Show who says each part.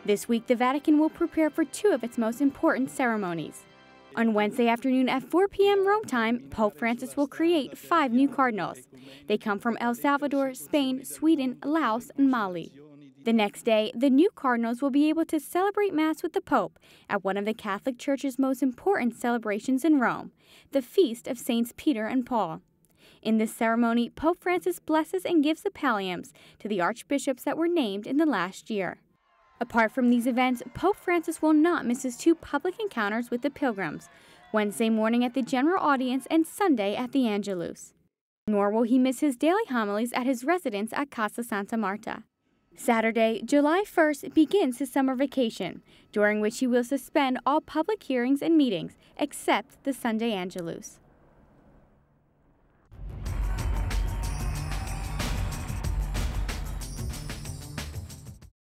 Speaker 1: This week, the Vatican will prepare for two of its most important ceremonies. On Wednesday afternoon at 4 p.m. Rome time, Pope Francis will create 5 new cardinals. They come from El Salvador, Spain, Sweden, Laos, and Mali. The next day, the new cardinals will be able to celebrate Mass with the Pope at one of the Catholic Church's most important celebrations in Rome, the Feast of Saints Peter and Paul. In this ceremony, Pope Francis blesses and gives the palliums to the archbishops that were named in the last year. Apart from these events, Pope Francis will not miss his 2 public encounters with the pilgrims, Wednesday morning at the General Audience and Sunday at the Angelus. Nor will he miss his daily homilies at his residence at Casa Santa Marta. Saturday, July 1st, begins his summer vacation, during which he will suspend all public hearings and meetings except the Sunday Angelus.